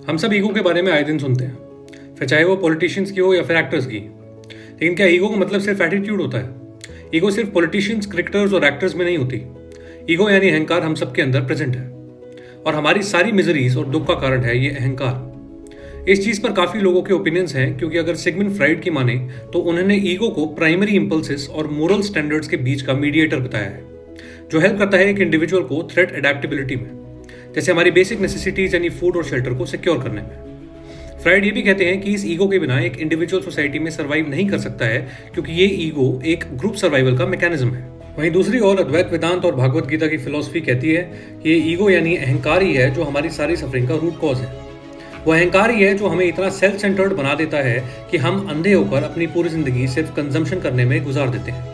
हम सब ईगो के बारे में आए दिन सुनते हैं, फिर चाहे वो पॉलिटिशियंस की हो या फिर एक्टर्स की। लेकिन क्या ईगो का मतलब सिर्फ एटीट्यूड होता है? ईगो सिर्फ पॉलिटिशियंस, क्रिकेटर्स और एक्टर्स में नहीं होती। ईगो यानी अहंकार हम सबके अंदर प्रेजेंट है, और हमारी सारी मिजरीज और दुख का कारण है ये अहंकार। इस चीज पर काफी लोगों के ओपिनियंस हैं, क्योंकि अगर सिगमंड फ्राइड की माने तो उन्होंने ईगो को प्राइमरी इंपल्सेस और मोरल स्टैंडर्ड्स के बीच का मीडिएटर बताया है, जो हेल्प करता है एक इंडिविजुअल को थ्रेट एडेप्टेबिलिटी में, जैसे हमारी बेसिक नेसेसिटीज यानी फूड और शेल्टर को सिक्योर करने में। फ्राइड ये भी कहते हैं कि इस ईगो के बिना एक इंडिविजुअल सोसाइटी में सर्वाइव नहीं कर सकता है, क्योंकि ये ईगो एक ग्रुप सर्वाइवल का मैकेनिज्म है। वहीं दूसरी ओर अद्वैत वेदांत और भागवत गीता की फिलॉसफी कहती है कि ये ईगो यानी अहंकार ही है जो हमारी सारी सफरिंग का रूट कॉज है। वो अहंकार ही है जो हमें इतना सेल्फ सेंटर्ड बना देता है कि हम अंधे होकर अपनी पूरी जिंदगी सिर्फ कंजम्पशन करने में गुजार देते हैं।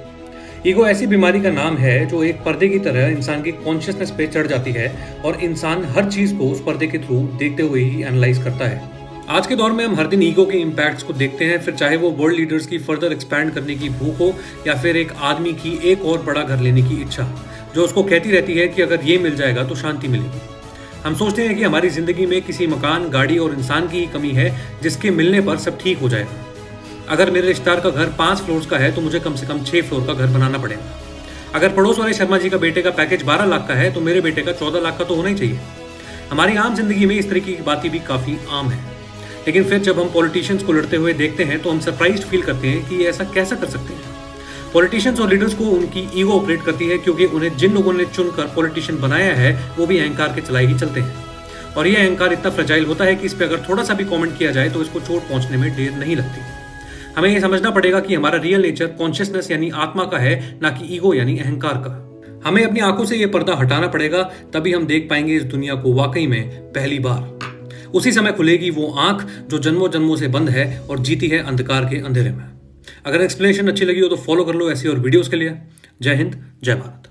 ईगो ऐसी बीमारी का नाम है जो एक पर्दे की तरह इंसान की कॉन्शियसनेस पे चढ़ जाती है, और इंसान हर चीज को उस पर्दे के थ्रू देखते हुए ही एनालाइज करता है। आज के दौर में हम हर दिन ईगो के इम्पैक्ट्स को देखते हैं, फिर चाहे वो वर्ल्ड लीडर्स की फर्दर एक्सपैंड करने की भूख हो या फिर एक आदमी की एक और बड़ा घर लेने की इच्छा, जो उसको कहती रहती है कि अगर ये मिल जाएगा तो शांति मिलेगी। हम सोचते हैं कि हमारी जिंदगी में किसी मकान, गाड़ी और इंसान की ही कमी है जिसके मिलने पर सब ठीक हो जाएगा। अगर मेरे रिश्तेदार का घर 5 फ्लोर्स का है तो मुझे कम से कम 6 फ्लोर का घर बनाना पड़ेगा। अगर पड़ोस वाले शर्मा जी का बेटे का पैकेज 12 लाख का है तो मेरे बेटे का 14 लाख का तो होना ही चाहिए। हमारी आम जिंदगी में इस तरीके की बातें भी काफी आम है, लेकिन फिर जब हम पॉलिटिशियंस को लड़ते हुए देखते हैं तो हम सरप्राइज्ड फील करते हैं कि ये ऐसा कैसा कर सकते हैं। पॉलिटिशियंस और लीडर्स को उनकी ईगो ऑपरेट करती है, क्योंकि उन्हें जिन लोगों ने चुनकर पॉलिटिशियन बनाया है वो भी अहंकार के चलाए ही चलते हैं। और ये अहंकार इतना फ्रेजाइल होता है कि इस पर अगर थोड़ा सा भी कमेंट किया जाए तो इसको चोट पहुंचने में देर नहीं लगती। हमें यह समझना पड़ेगा कि हमारा रियल नेचर कॉन्शियसनेस यानी आत्मा का है, ना कि ईगो यानी अहंकार का। हमें अपनी आंखों से यह पर्दा हटाना पड़ेगा, तभी हम देख पाएंगे इस दुनिया को वाकई में पहली बार। उसी समय खुलेगी वो आंख जो जन्मों जन्मों से बंद है और जीती है अंधकार के अंधेरे में। अगर एक्सप्लेनेशन अच्छी लगी हो तो फॉलो कर लो ऐसी और वीडियोस के लिए। जय हिंद, जय भारत।